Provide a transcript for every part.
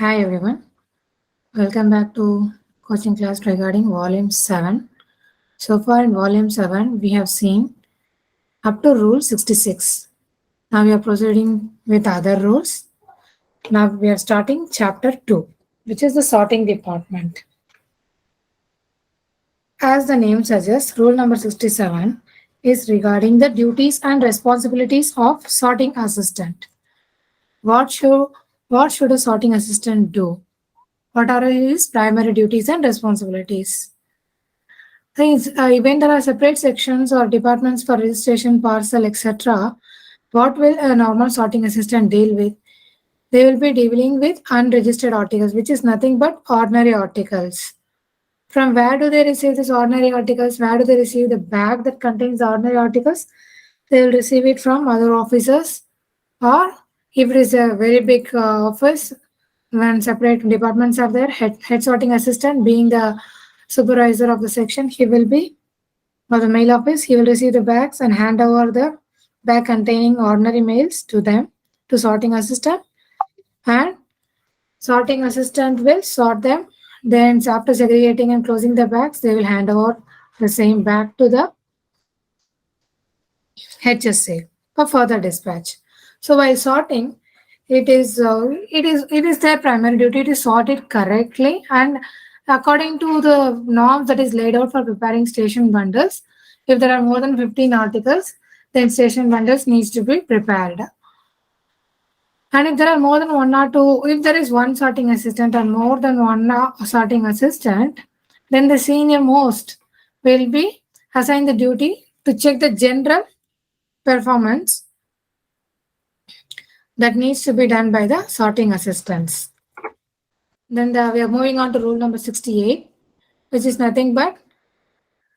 Hi everyone, welcome back to coaching class regarding volume 7. So far in volume 7 we have seen up to rule 66. Now we are proceeding with other rules. Now we are starting chapter 2, which is the sorting department. As the name suggests, rule number 67 is regarding the duties and responsibilities of sorting assistant. What should what should a sorting assistant do? What are his primary duties and responsibilities? When there are separate sections or departments for registration, parcel, etc., what will a normal sorting assistant deal with? They will be dealing with unregistered articles, which is nothing but ordinary articles. From where do they receive these ordinary articles? Where do they receive the bag that contains the ordinary articles? They will receive it from other officers, or if it is a very big office, when separate departments are there, head sorting assistant being the supervisor of the section, he will be, or the mail office, he will receive the bags and hand over the bag containing ordinary mails to them, to sorting assistant, and sorting assistant will sort them. Then after segregating and closing the bags, they will hand over the same bag to the HSA for further dispatch. So while sorting, it is their primary duty to sort it correctly and according to the norms that is laid out for preparing station bundles. If there are more than 15 articles, then station bundles needs to be prepared. And if there are more than one or two, if there is one sorting assistant or more than one sorting assistant, then the senior most will be assigned the duty to check the general performance that needs to be done by the sorting assistants. Then we are moving on to rule number 68, which is nothing but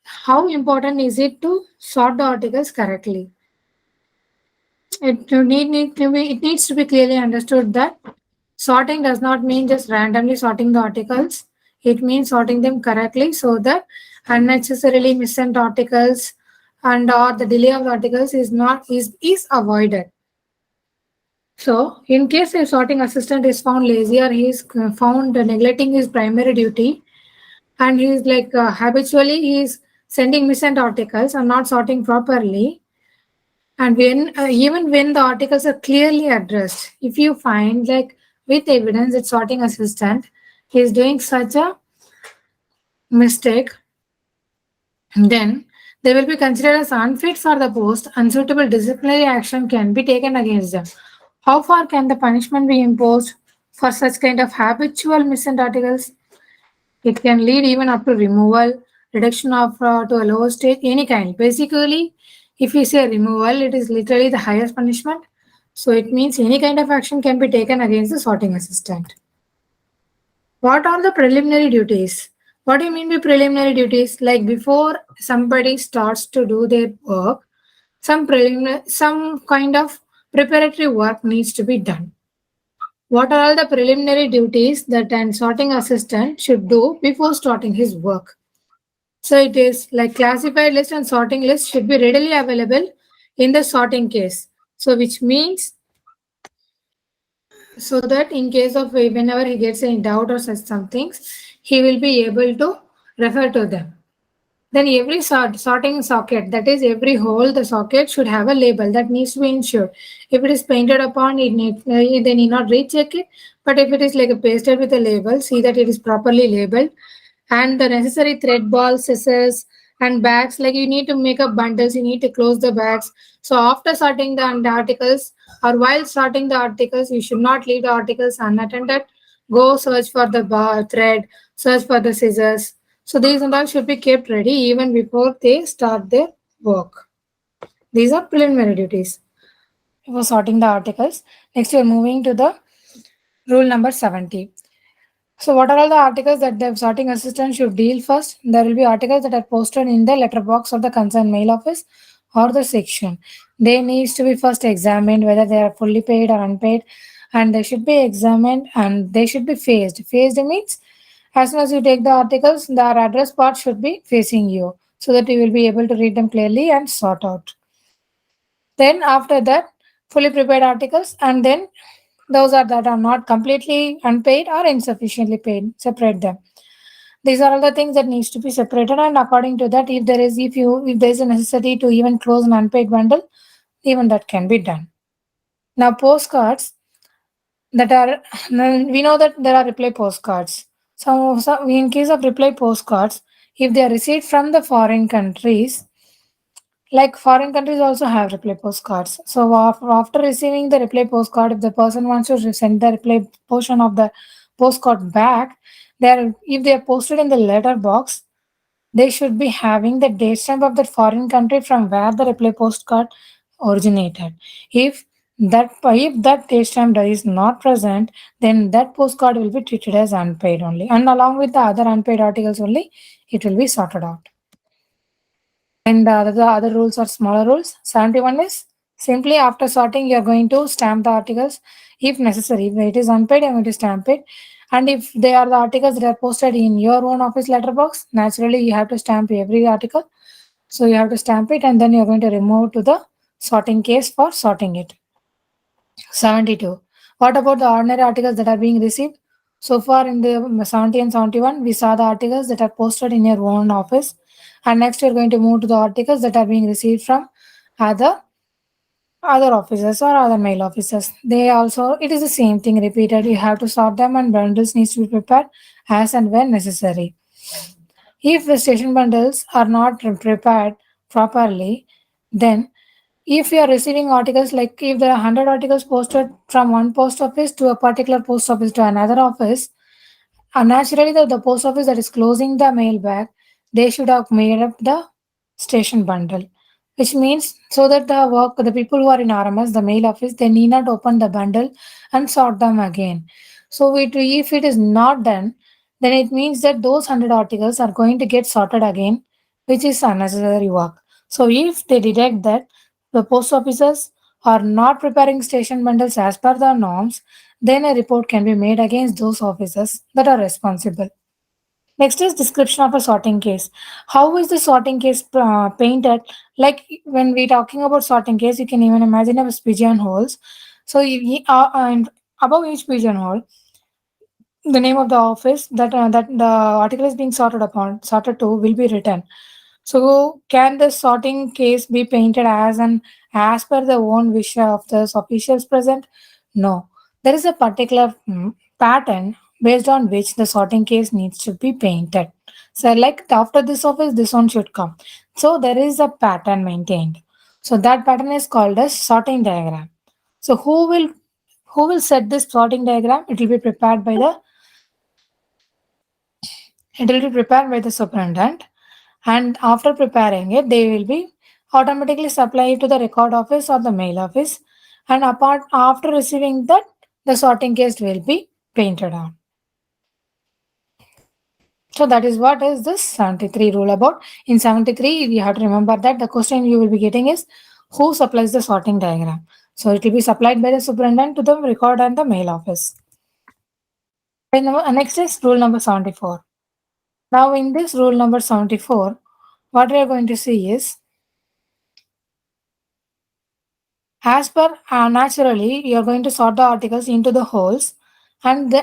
how important is it to sort the articles correctly. It needs to be clearly understood that sorting does not mean just randomly sorting the articles. It means sorting them correctly so that unnecessarily missent articles and or the delay of the articles is avoided. So, in case a sorting assistant is found lazy or he is found neglecting his primary duty, and he is like habitually he is sending missent articles and not sorting properly, and when even when the articles are clearly addressed, if you find like with evidence that sorting assistant is doing such a mistake, then they will be considered as unfit for the post. Unsuitable disciplinary action can be taken against them. How far can the punishment be imposed for such kind of habitual missent articles? It can lead even up to removal, reduction of to a lower stage, any kind. Basically, if we say removal, it is literally the highest punishment. So it means any kind of action can be taken against the sorting assistant. What are the preliminary duties? What do you mean by preliminary duties? Like before somebody starts to do their work, some kind of preparatory work needs to be done. What are all the preliminary duties that an sorting assistant should do before starting his work? So it is like classified list and sorting list should be readily available in the sorting case. So which means so that in case of whenever he gets any doubt or such some things, he will be able to refer to them. Then every sorting socket, that is every hole the socket should have a label that needs to be ensured. If it is painted upon, they need not recheck it. But if it is like a pasted with a label, see that it is properly labeled. And the necessary thread balls, scissors, and bags, like you need to make up bundles, you need to close the bags. So after sorting the articles or while sorting the articles, you should not leave the articles unattended. Go search for the thread, search for the scissors. So these and all should be kept ready even before they start their work. These are preliminary duties for sorting the articles. Next, we are moving to the rule number 70. So what are all the articles that the sorting assistant should deal first? There will be articles that are posted in the letterbox of the concerned mail office or the section. They needs to be first examined whether they are fully paid or unpaid, and they should be examined and they should be phased. Phased means as soon as you take the articles, the address part should be facing you so that you will be able to read them clearly and sort out. Then after that, fully prepared articles, and then Those are that are not completely unpaid or insufficiently paid. Separate them. These are all the things that needs to be separated, and according to that, if there is a necessity to even close an unpaid bundle, even that can be done. Now, postcards that are we know that there are reply postcards. So in case of reply postcards, if they are received from the foreign countries, like foreign countries also have reply postcards. So after receiving the reply postcard, if the person wants to send the reply portion of the postcard back, if they are posted in the letter box, they should be having the date stamp of the foreign country from where the reply postcard originated. If if that date stamp is not present, then that postcard will be treated as unpaid only, and along with the other unpaid articles only, it will be sorted out. And the other rules are smaller rules. 71 is simply after sorting, you are going to stamp the articles if necessary. If it is unpaid, you are going to stamp it. And if they are the articles that are posted in your own office letterbox, naturally you have to stamp every article. So you have to stamp it, and then you're going to remove to the sorting case for sorting it. 72. What about the ordinary articles that are being received? So far in the 70 and 71, we saw the articles that are posted in your own office. And next, we're going to move to the articles that are being received from other other offices or other mail offices. They also, it is the same thing repeated. You have to sort them, and bundles needs to be prepared as and when necessary. If the station bundles are not prepared properly, then if you are receiving articles, like if there are 100 articles posted from one post office to a particular post office to another office, naturally the post office that is closing the mail bag, they should have made up the station bundle, which means so that the people who are in RMS, the mail office, they need not open the bundle and sort them again. So if it is not done, then it means that those 100 articles are going to get sorted again, which is unnecessary work. So if they detect that the post offices are not preparing station bundles as per the norms, then a report can be made against those officers that are responsible. Next is description of a sorting case. How is the sorting case painted? Like when we're talking about sorting case, you can even imagine a pigeonholes. So and above each pigeonhole, the name of the office that the article is being sorted to will be written. So can the sorting case be painted as per the own wish of the officials present? No. There is a particular pattern based on which the sorting case needs to be painted. So like after this office, this one should come. So there is a pattern maintained. So that pattern is called as sorting diagram. So who will set this sorting diagram? It will be prepared by the superintendent, and after preparing it, they will be automatically supplied to the record office or the mail office, and apart after receiving that, the sorting case will be painted on. So that is what is this 73 rule about. In 73, you have to remember that the question you will be getting is who supplies the sorting diagram. So it will be supplied by the superintendent to the record and the mail office. And next is rule number 74. Now in this rule number 74, what we are going to see is, as per naturally, you are going to sort the articles into the holes, and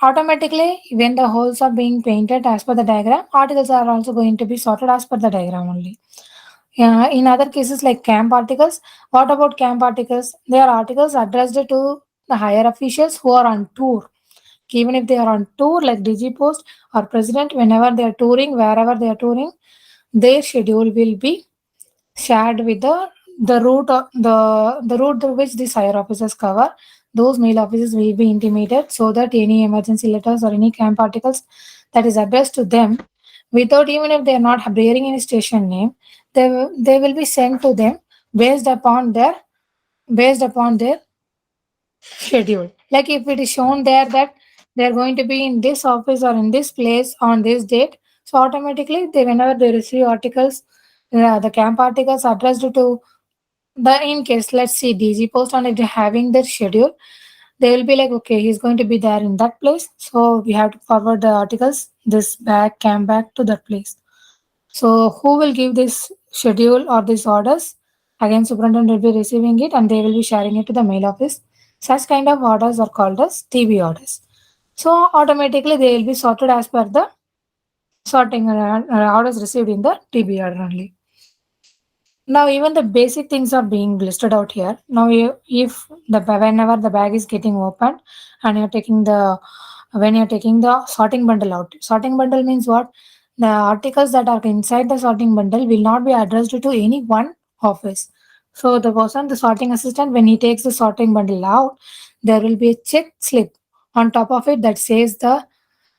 automatically when the holes are being painted as per the diagram, articles are also going to be sorted as per the diagram only. In other cases like camp articles, what about camp articles? They are articles addressed to the higher officials who are on tour. Even if they are on tour, like DG Post or President, whenever they are touring, wherever they are touring, their schedule will be shared with the route through which these higher officers cover. Those mail officers will be intimated so that any emergency letters or any camp articles that is addressed to them, without even if they are not bearing any station name, they will be sent to them based upon their schedule. Like if it is shown there that they are going to be in this office or in this place on this date, so automatically whenever they receive articles, the camp articles addressed to the, in case let's see DG Post, and if they're having their schedule, they will be like, okay, he's going to be there in that place, so we have to forward the articles this back camp back to that place. So who will give this schedule or these orders? Again, superintendent will be receiving it, and they will be sharing it to the mail office. Such kind of orders are called as TB orders. So automatically they will be sorted as per the sorting orders received in the TB order only. Now even the basic things are being listed out here. Now if the whenever the bag is getting opened and you're taking the when you're taking the sorting bundle out. Sorting bundle means what? The articles that are inside the sorting bundle will not be addressed to any one office. So the person, the sorting assistant, when he takes the sorting bundle out, there will be a check slip on top of it that says the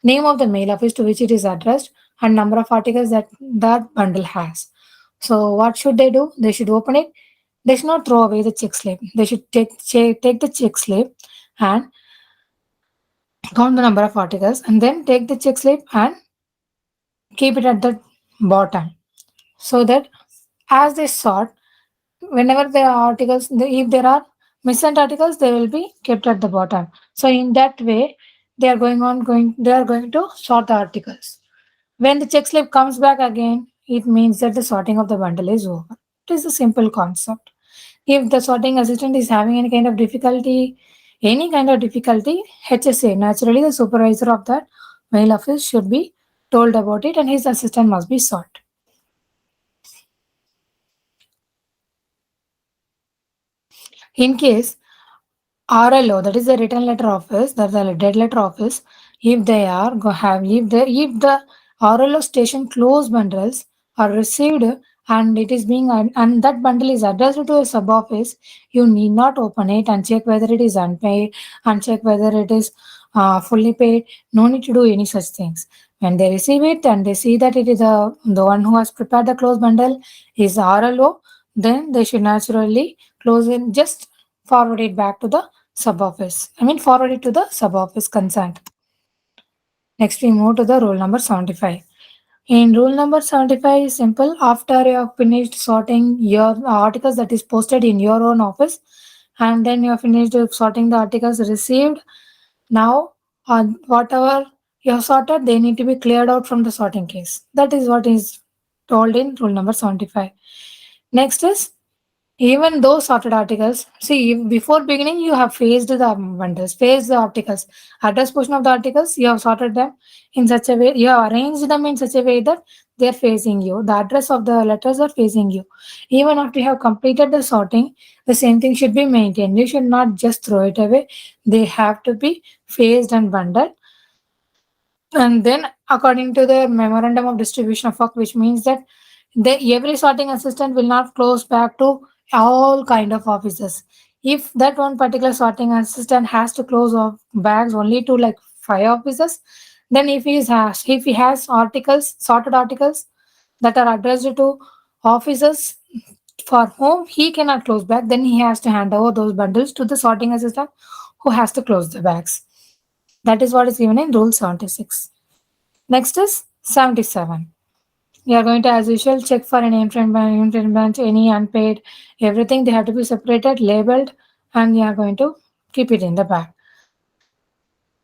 name of the mail office to which it is addressed and number of articles that that bundle has. So what should they do? They should open it. They should not throw away the check slip. They should take the check slip and count the number of articles and then take the check slip and keep it at the bottom so that as they sort, whenever there are articles, if there are missing articles, they will be kept at the bottom. So in that way, they are going to sort the articles. When the check slip comes back again, it means that the sorting of the bundle is over. It is a simple concept. If the sorting assistant is having any kind of difficulty, HSA, naturally the supervisor of that mail office should be told about it and his assistant must be sought. In case RLO, that is the return letter office, that's the dead letter office, if they are go have if the RLO station close bundles are received and it is being and that bundle is addressed to a sub office, you need not open it and check whether it is unpaid and check whether it is fully paid. No need to do any such things. When they receive it and they see that it is the one who has prepared the close bundle is RLO, then they should naturally close in, just forward it back to the sub office. Forward it to the sub office concerned. Next, we move to the rule number 75. In rule number 75 is simple. After you have finished sorting your articles that is posted in your own office, and then you have finished sorting the articles received, now whatever you have sorted, they need to be cleared out from the sorting case. That is what is told in rule number 75. Next is, even those sorted articles, see, before beginning, you have phased the bundles, phased the articles. Address portion of the articles, you have sorted them in such a way, you have arranged them in such a way that they are facing you. The address of the letters are facing you. Even after you have completed the sorting, the same thing should be maintained. You should not just throw it away. They have to be phased and bundled. And then, according to the memorandum of distribution of work, which means that every sorting assistant will not close back to all kind of offices. If that one particular sorting assistant has to close off bags only to like 5 offices, then if he has articles, sorted articles that are addressed to offices for whom he cannot close back, then he has to hand over those bundles to the sorting assistant who has to close the bags. That is what is given in Rule 76. Next is 77. You are going to, as usual, check for any infringement, any unpaid, everything. They have to be separated, labeled, and you are going to keep it in the bag.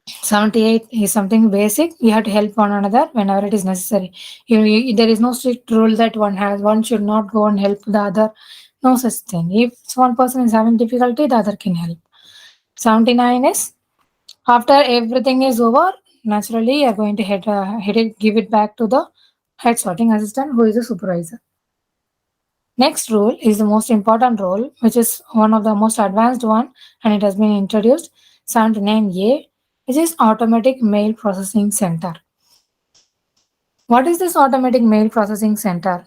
78 is something basic. We have to help one another whenever it is necessary. There is no strict rule that one should not go and help the other. No such thing. If one person is having difficulty, the other can help. 79 is, after everything is over, naturally you are going to give it back to the head sorting assistant who is the supervisor. Next rule is the most important rule, which is one of the most advanced one, and it has been introduced, 79A, which is Automatic Mail Processing Center. What is this Automatic Mail Processing Center?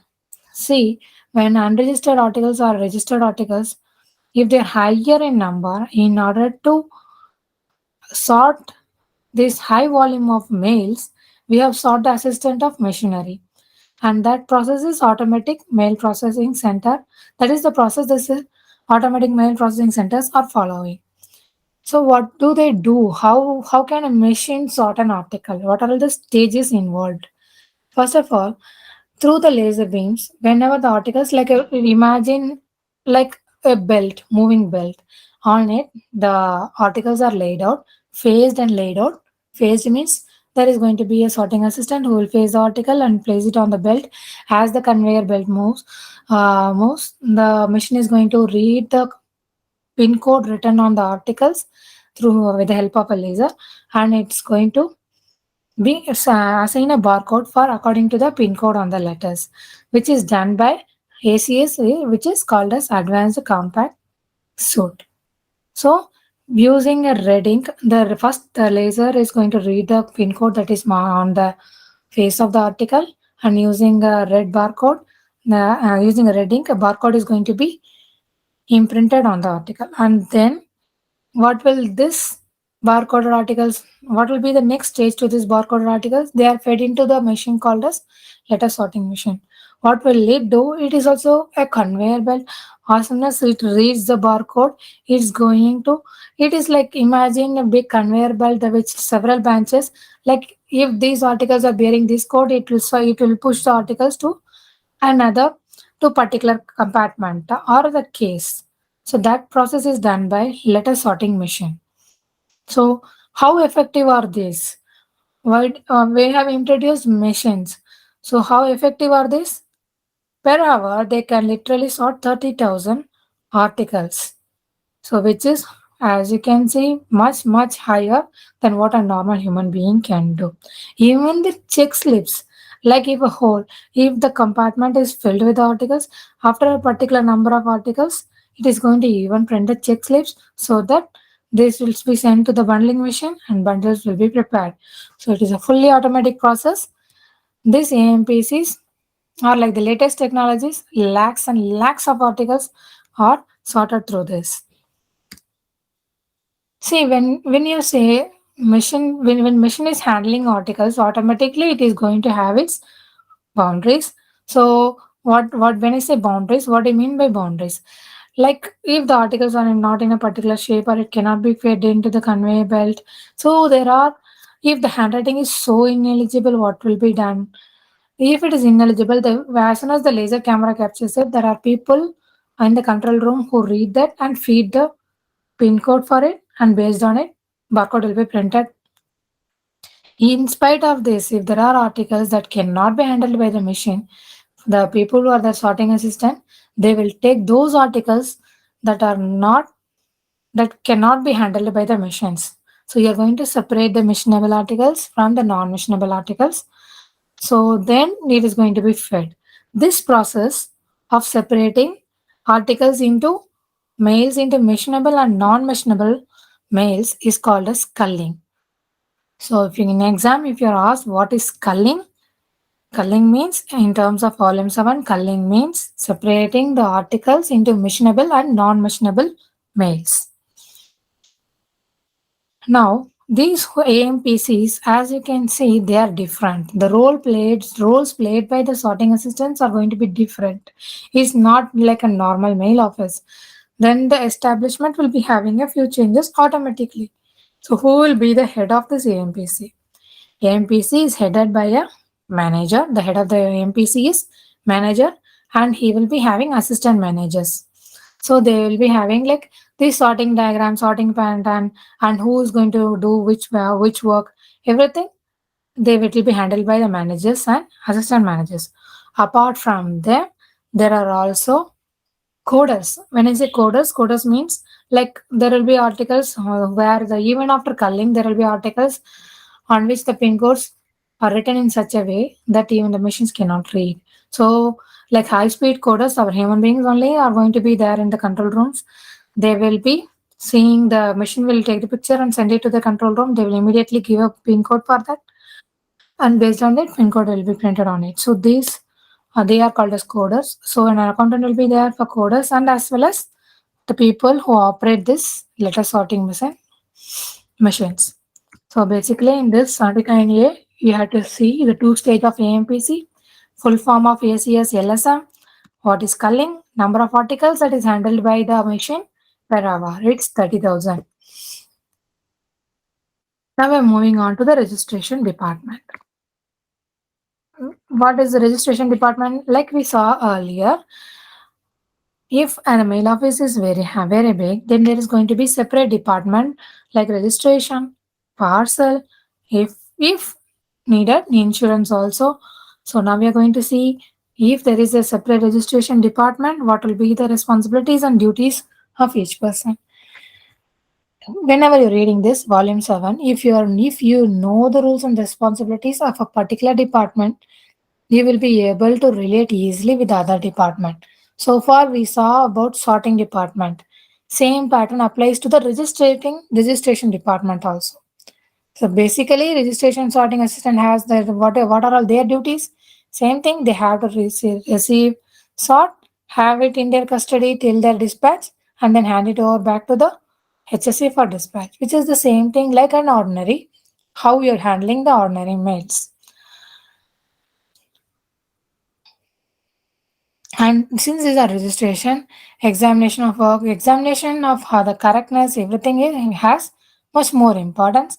See, when unregistered articles or registered articles, if they're higher in number, in order to sort this high volume of mails, we have sought the assistant of machinery. And that process is Automatic Mail Processing Center. That is the process this automatic mail processing centers are following. So what do they do? How can a machine sort an article? What are the stages involved? First of all, through the laser beams, whenever the articles, imagine like a belt, moving belt. On it, the articles are laid out, phased and laid out. Phased means there is going to be a sorting assistant who will phase the article and place it on the belt. As the conveyor belt moves, the machine is going to read the pin code written on the articles through with the help of a laser, and it's going to be assign a barcode for according to the pin code on the letters, which is done by ACS, which is called as Advanced Compact Suit. So using a red ink, the laser is going to read the pin code that is on the face of the article, and using a red barcode, using a red ink, a barcode is going to be imprinted on the article, and then what will this barcoded articles, what will be the next stage to this barcoded articles? They are fed into the machine called as letter sorting machine. What will it do? It is also a conveyor belt. As soon as it reads the barcode, it's going to, it is like imagine a big conveyor belt which several branches. Like if these articles are bearing this code, it will push the articles to another to particular compartment or the case. So that process is done by letter sorting machine. So how effective are these? Why we have introduced machines. So how effective are these? Per hour, they can literally sort 30,000 articles. So which is, as you can see, much higher than what a normal human being can do. Even the check slips, like if the compartment is filled with articles, after a particular number of articles, it is going to even print the check slips so that this will be sent to the bundling machine and bundles will be prepared. So it is a fully automatic process. These AMPCs are like the latest technologies, lakhs and lakhs of articles are sorted through this. See, when you say machine, when machine is handling articles, automatically it is going to have its boundaries. So what when I say boundaries, what I mean by boundaries? Like if the articles are not in a particular shape or it cannot be fed into the conveyor belt. So there are, if the handwriting is so ineligible, what will be done? If it is ineligible, as soon as the laser camera captures it, there are people in the control room who read that and feed the pin code for it, and based on it, barcode will be printed. In spite of this, if there are articles that cannot be handled by the machine, the people who are the sorting assistant, they will take those articles that are not, that cannot be handled by the machines. So you're going to separate the machinable articles from the non-machinable articles. So then it is going to be fed. This process of separating articles into mails into machinable and non-machinable mails is called as culling. So if in exam, if you're asked what is culling, culling means in terms of volume 7, culling means separating the articles into machinable and non-machinable mails. Now, these AMPCs, as you can see, they are different. The roles played by the sorting assistants are going to be different. It's not like a normal mail office. Then the establishment will be having a few changes automatically. So, who will be the head of this AMPC? AMPC is headed by a manager. The head of the AMPC is manager, and he will be having assistant managers. So they will be having like this sorting diagram, sorting pattern, and who is going to do which work, everything. They will be handled by the managers and assistant managers. Apart from them, there are also coders. When I say coders, coders means like there will be articles where the even after culling, there will be articles on which the pin codes are written in such a way that even the machines cannot read. So, like high speed coders, our human beings only are going to be there in the control rooms. They will be seeing the machine will take the picture and send it to the control room. They will immediately give a pin code for that, and based on that, pin code will be printed on it. So these they are called as coders. So an accountant will be there for coders and as well as the people who operate this letter sorting machines. So basically in this article A, you have to see the two stage of AMPC, full form of ACS LSM, what is culling, number of articles that is handled by the machine per hour. It's 30,000. Now we're moving on to the registration department. What is the registration department? Like we saw earlier, if an mail office is very big, then there is going to be separate department like registration, parcel, if needed, insurance also. So now we are going to see if there is a separate registration department, what will be the responsibilities and duties of each person. Whenever you're reading this volume 7, if you know the rules and responsibilities of a particular department, you will be able to relate easily with the other department. So far we saw about sorting department. Same pattern applies to the registration department also. So basically, registration sorting assistant has the what are all their duties? Same thing, they have to receive, sort, have it in their custody till their dispatch, and then hand it over back to the HSA for dispatch, which is the same thing like an ordinary, how you're handling the ordinary mails. And since these are registration, examination of work, examination of how the correctness, everything has much more importance,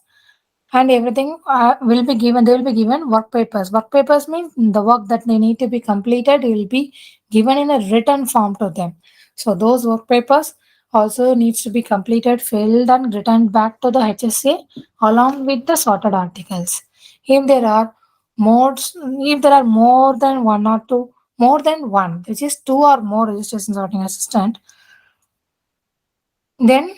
and everything will be given. They will be given work papers means the work that they need to be completed will be given in a written form to them. So those work papers also needs to be completed, filled, and returned back to the HSA along with the sorted articles. If there are if there are more than one or two, more than one, which is two or more registration sorting assistant, then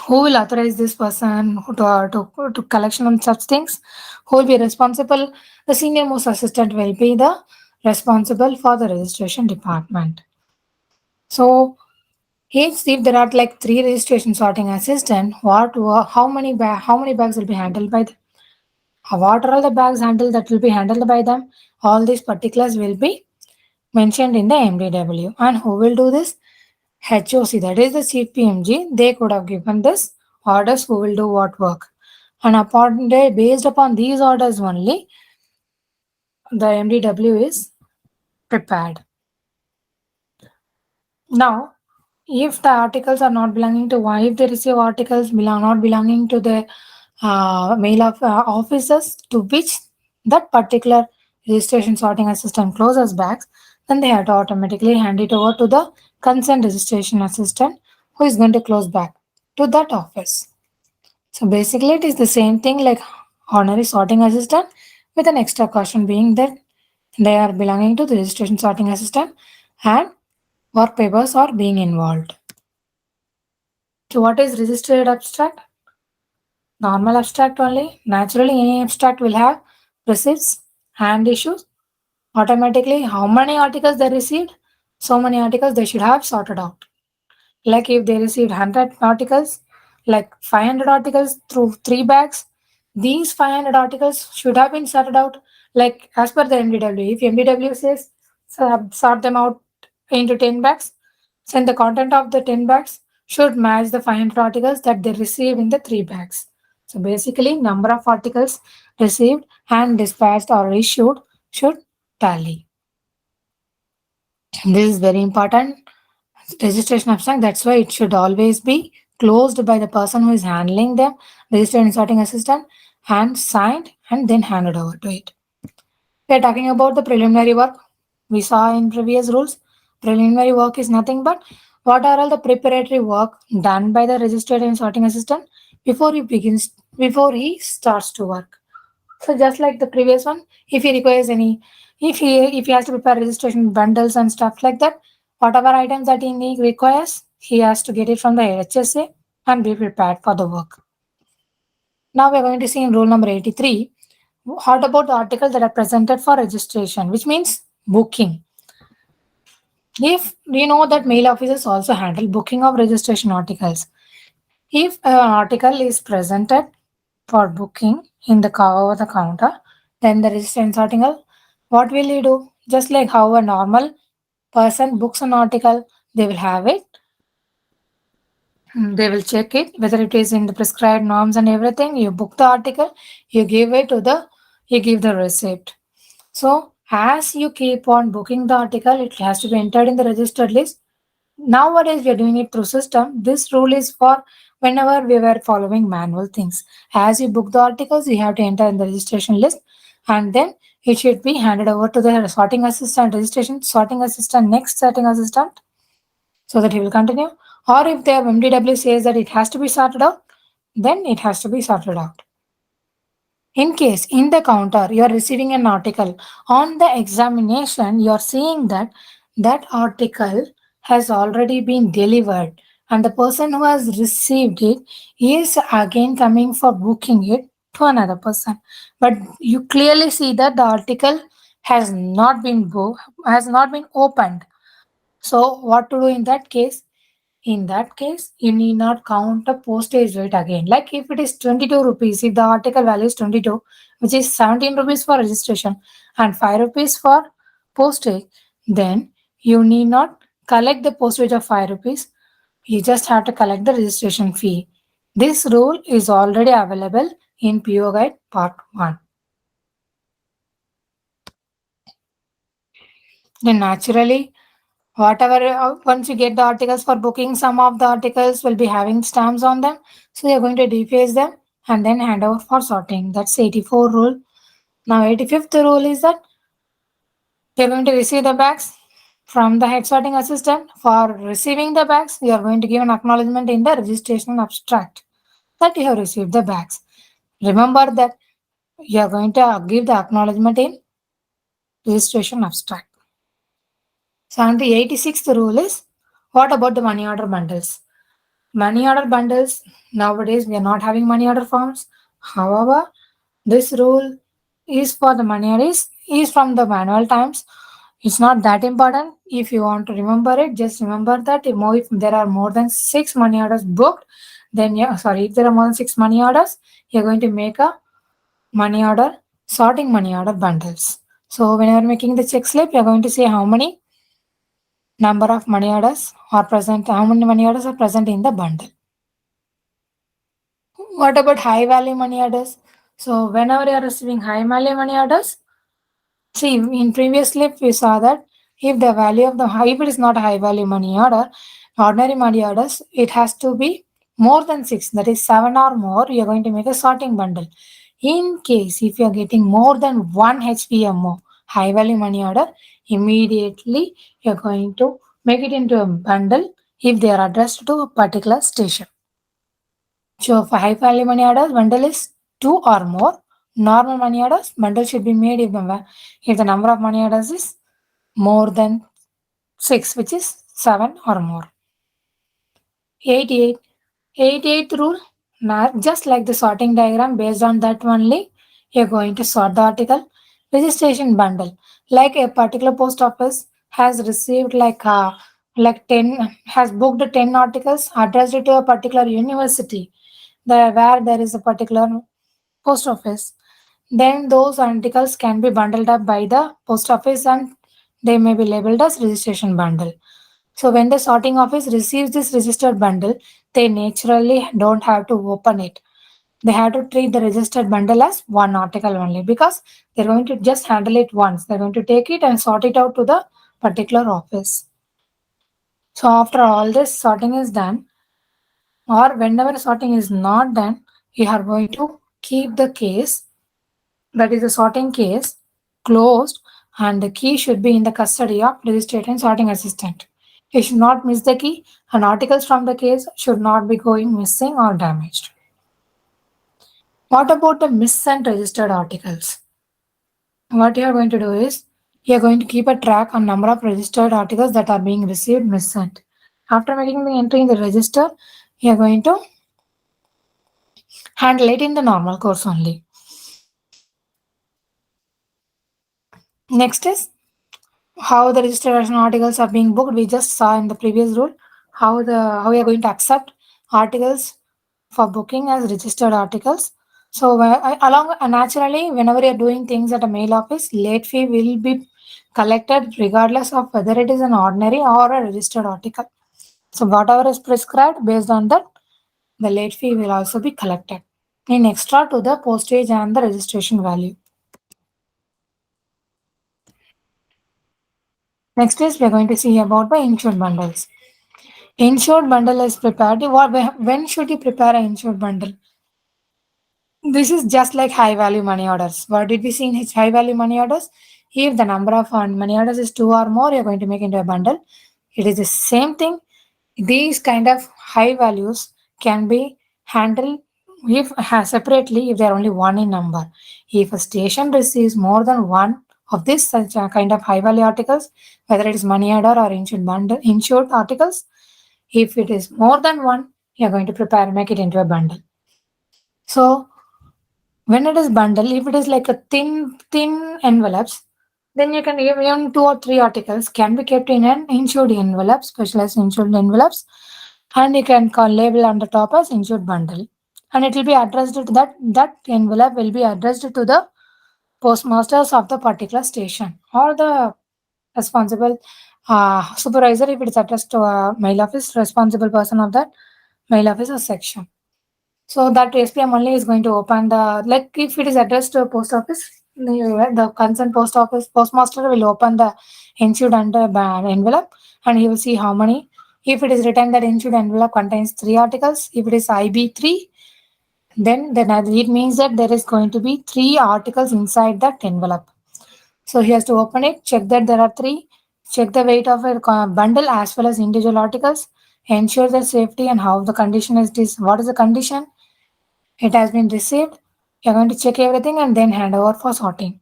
who will authorize this person to collection on such things? Who will be responsible? The senior most assistant will be the responsible for the registration department. So if there are like three registration sorting assistant, how many bags will be handled by them? What are all the bags handled that will be handled by them? All these particulars will be mentioned in the MDW. And who will do this? HOC, that is the CPMG, they could have given this orders who will do what work. And based upon these orders only, the MDW is prepared. Now, if the articles are not belonging to one, if they receive articles not belonging to the mail of officers to which that particular registration sorting assistant closes back, then they have to automatically hand it over to the concerned registration assistant who is going to close back to that office. So basically, it is the same thing like ordinary sorting assistant with an extra caution being that they are belonging to the registration sorting assistant and work papers are being involved. So what is registered abstract? Normal abstract only. Naturally, any abstract will have receipts and issues. Automatically, how many articles they received? So many articles they should have sorted out. Like if they received 100 articles, like 500 articles through 3 bags, these 500 articles should have been sorted out like as per the MDW. If MDW says sort them out into 10 bags, then the content of the 10 bags should match the 500 articles that they received in the 3 bags. So basically, number of articles received and dispatched or issued should tally. This is very important. Registration abstract, that's why it should always be closed by the person who is handling them, registered and sorting assistant, and signed and then handed over to it. We are talking about the preliminary work. We saw in previous rules, preliminary work is nothing but what are all the preparatory work done by the registered and sorting assistant before he starts to work. So just like the previous one, if he requires any, if he has to prepare registration bundles and stuff like that, whatever items that he requires, he has to get it from the HSA and be prepared for the work. Now we are going to see in rule number 83, what about the articles that are presented for registration, which means booking. If we know that mail officers also handle booking of registration articles, if an article is presented for booking in the over the counter, then the registration article, what will you do? Just like how a normal person books an article, they will have it. They will check it whether it is in the prescribed norms and everything. You book the article, you give the receipt. So as you keep on booking the article, it has to be entered in the registered list. Nowadays we are doing it through system. This rule is for whenever we were following manual things. As you book the articles, you have to enter in the registration list, and then it should be handed over to the sorting assistant, registration sorting assistant, next sorting assistant, so that he will continue. Or if the MDW says that it has to be sorted out, then it has to be sorted out. In case in the counter you are receiving an article, on the examination you are seeing that that article has already been delivered and the person who has received it is again coming for booking it to another person. But you clearly see that the article has not been has not been opened. So what to do in that case? In that case, you need not count the postage rate again. Like if it is 22 rupees, if the article value is 22, which is 17 rupees for registration and 5 rupees for postage, then you need not collect the postage of 5 rupees. You just have to collect the registration fee. This rule is already available in PO Guide Part 1. Then naturally, whatever once you get the articles for booking, some of the articles will be having stamps on them. So you're going to deface them and then hand over for sorting. That's 84 rule. Now 85th rule is that you're going to receive the bags from the head sorting assistant. For receiving the bags, you are going to give an acknowledgement in the registration abstract that you have received the bags. Remember that you are going to give the acknowledgement in registration abstract. So, and the 86th rule is what about the money order bundles? Money order bundles, nowadays we are not having money order forms. However, this rule is for the money orders, is from the manual times. It's not that important. If you want to remember it, just remember that if there are more than 6 money orders booked, then if there are more than 6 money orders, you're going to make a money order, sorting money order bundles. So when you're making the check slip, you're going to see how many number of money orders are present, how many money orders are present in the bundle. What about high value money orders? So whenever you are receiving high value money orders, see in previous clip we saw that if the value of the if it is not a high value money order, ordinary money orders, it has to be more than 6, that is 7 or more, you are going to make a sorting bundle. In case if you are getting more than 1 HVMO, high value money order, immediately you are going to make it into a bundle if they are addressed to a particular station. So for high value money orders, bundle is 2 or more. Normal money orders, bundle should be made if the number of money orders is more than 6, which is 7 or more. 88. 88th rule, just like the sorting diagram, based on that only, you're going to sort the article. Registration bundle, like a particular post office has received like 10, has booked 10 articles addressed to a particular university, where there is a particular post office, then those articles can be bundled up by the post office and they may be labeled as registration bundle. So when the sorting office receives this registered bundle, they naturally don't have to open it. They have to treat the registered bundle as one article only because they're going to just handle it once. They're going to take it and sort it out to the particular office. So after all this sorting is done, or whenever sorting is not done, you are going to keep the case, that is the sorting case, closed, and the key should be in the custody of registration sorting assistant. You should not miss the key, and articles from the case should not be going missing or damaged. What about the missent registered articles? What you are going to do is you are going to keep a track on number of registered articles that are being received missent. After making the entry in the register, you are going to handle it in the normal course only. Next is how the registration articles are being booked. We just saw in the previous rule how we are going to accept articles for booking as registered articles. So along naturally, whenever you are doing things at a mail office, late fee will be collected regardless of whether it is an ordinary or a registered article. So whatever is prescribed, based on that, the late fee will also be collected in extra to the postage and the registration value. Next is we are going to see about the insured bundles. Insured bundle is prepared. When should you prepare an insured bundle? This is just like high value money orders. What did we see in high value money orders? If the number of money orders is 2 or more, you're going to make into a bundle. It is the same thing. These kind of high values can be handled if separately if they are only one in number. If a station receives more than one of this such a kind of high value articles, whether it is money order or insured articles. If it is more than one, you're going to prepare make it into a bundle. So when it is bundle, if it is like a thin envelopes, then you can even 2 or 3 articles can be kept in an insured envelope, specialized insured envelopes, and you can call label on the top as insured bundle, and it will be addressed to that envelope will be addressed to the postmasters of the particular station or the responsible supervisor if it is addressed to a mail office responsible person of that mail office or section. So that SPM only is going to open the, like if it is addressed to a post office, the concerned post office postmaster will open the insured under envelope and he will see how many. If it is written that insured envelope contains 3 articles, if it is IB3, then it means that there is going to be 3 articles inside that envelope. So he has to open it, check that there are 3, check the weight of a bundle as well as individual articles, ensure the safety and how the condition is this, what is the condition, it has been received. You're going to check everything and then hand over for sorting.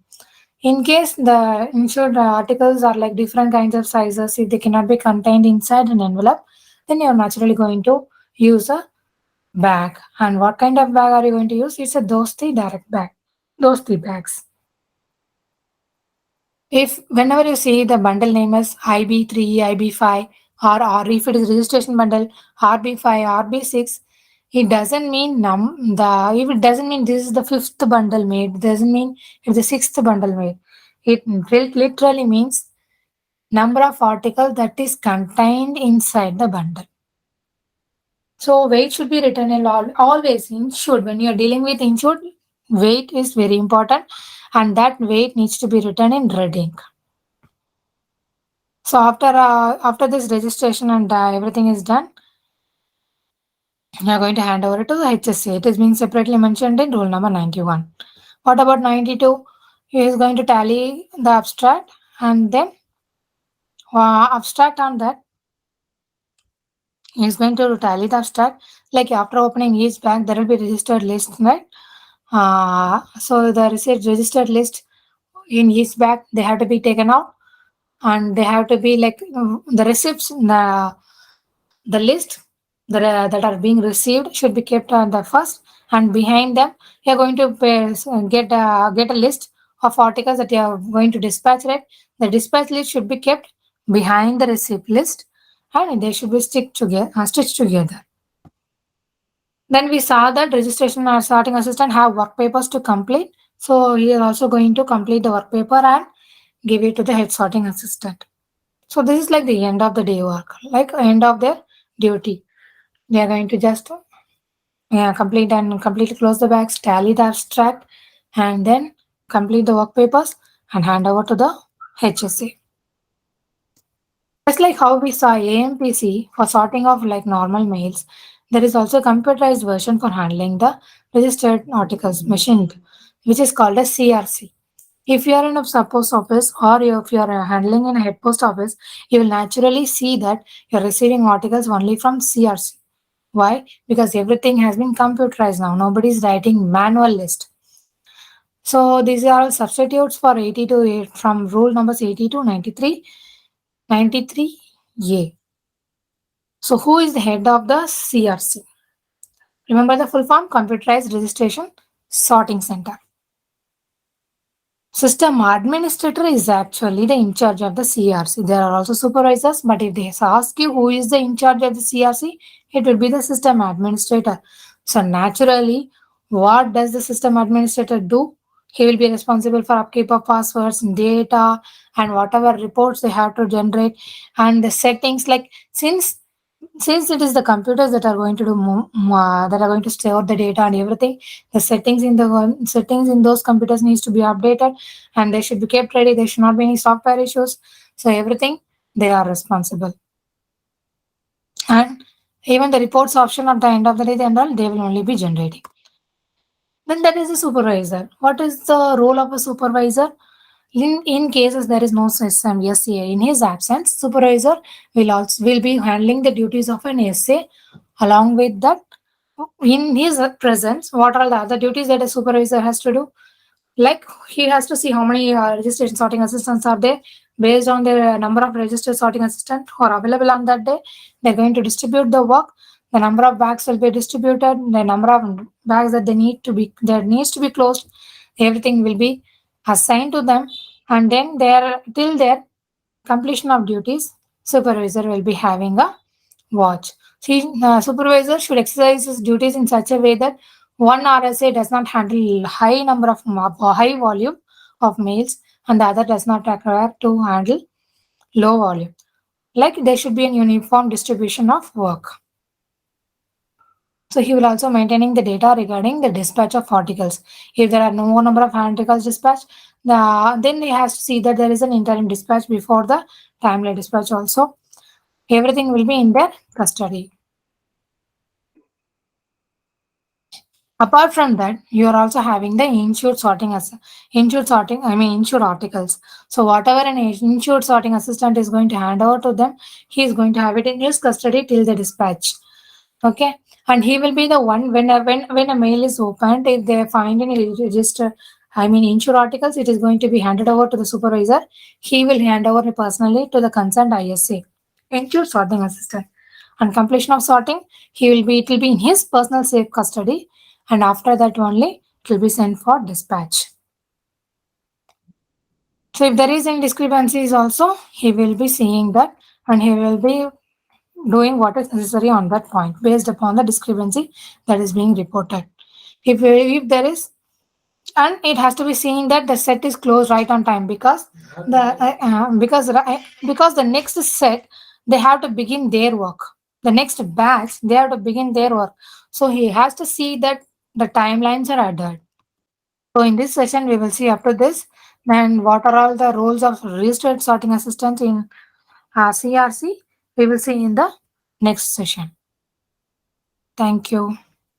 In case the insured articles are like different kinds of sizes, if they cannot be contained inside an envelope, then you're naturally going to use a bag. And what kind of bag are you going to use? It's a dosti direct bag. Dosti bags. If whenever you see the bundle name as IB3, IB5, or if it is registration bundle RB5, RB6, it doesn't mean if it doesn't mean this is the 5th bundle made, it doesn't mean it's the 6th bundle made. It literally means number of articles that is contained inside the bundle. So weight should be written in always insured. When you are dealing with insured, weight is very important, and that weight needs to be written in red ink. So after this registration and everything is done, you are going to hand over it to the HSA. It is being separately mentioned in rule number 91. What about 92? He is going to tally the abstract and then abstract on that. He is going to tally the abstract. Like after opening each bag, there will be registered list, right? So the registered list in each bag, they have to be taken out and they have to be like the receipts, the list that are being received should be kept on the first, and behind them you are going to get a list of articles that you are going to dispatch, right? The dispatch list should be kept behind the receipt list and they should be stitched together. Then we saw that registration or sorting assistant have work papers to complete, so he is also going to complete the work paper and give it to the head sorting assistant. So this is like the end of the day work, like end of their duty. They are going to just completely close the bags, tally the abstract, and then complete the work papers and hand over to the HSA. Just like how we saw AMPC for sorting of like normal mails, there is also a computerized version for handling the registered articles machined, which is called a CRC. If you are in a post office or if you are handling in a head post office, you will naturally see that you're receiving articles only from CRC. Why? Because everything has been computerized now. Nobody is writing manual list. So these are all substitutes for 82 from rule numbers 80 to 93, 93A. So who is the head of the CRC? Remember the full form, Computerized Registration Sorting Center. System administrator is actually the in charge of the CRC. There are also supervisors, but if they ask you who is the in charge of the CRC, it will be the system administrator. So naturally, what does the system administrator do? He will be responsible for upkeep of passwords, data, and whatever reports they have to generate, and the settings. Like since it is the computers that are going to do that are going to store the data and everything, the settings in those computers needs to be updated and they should be kept ready. There should not be any software issues. So everything they are responsible. And even the reports option at the end of the day, they will only be generating. Then there is a supervisor. What is the role of a supervisor? In cases there is no system SA, in his absence, supervisor will be handling the duties of an SA. Along with that, in his presence, what are the other duties that a supervisor has to do? Like he has to see how many registration sorting assistants are there. Based on the number of registered sorting assistants who are available on that day, they're going to distribute the work. The number of bags will be distributed. The number of bags that that needs to be closed, everything will be assigned to them. And then there till their completion of duties, supervisor will be having a watch. Supervisor should exercise his duties in such a way that one RSA does not handle high number of high volume of mails, and the other does not require to handle low volume. Like there should be a uniform distribution of work. So he will also maintaining the data regarding the dispatch of articles. If there are no number of articles dispatched, then he has to see that there is an interim dispatch before the timely dispatch also. Everything will be in their custody. Apart from that, you are also having the insured sorting as insured articles. So whatever an insured sorting assistant is going to hand over to them, he is going to have it in his custody till the dispatch. Okay, and he will be the one when a mail is opened, if they find any register, insured articles, it is going to be handed over to the supervisor. He will hand over it personally to the concerned ISA, insured sorting assistant. On completion of sorting, it will be in his personal safe custody, and after that only it will be sent for dispatch. So if there is any discrepancies also, he will be seeing that, and he will be doing what is necessary on that point based upon the discrepancy that is being reported. If there is, and it has to be seen that the set is closed right on time, because because the next set they have to begin their work. The next batch they have to begin their work. So he has to see that the timelines are adhered. So in this session we will see up to this. Then what are all the roles of registered sorting assistant in CRC? We will see in the next session. Thank you.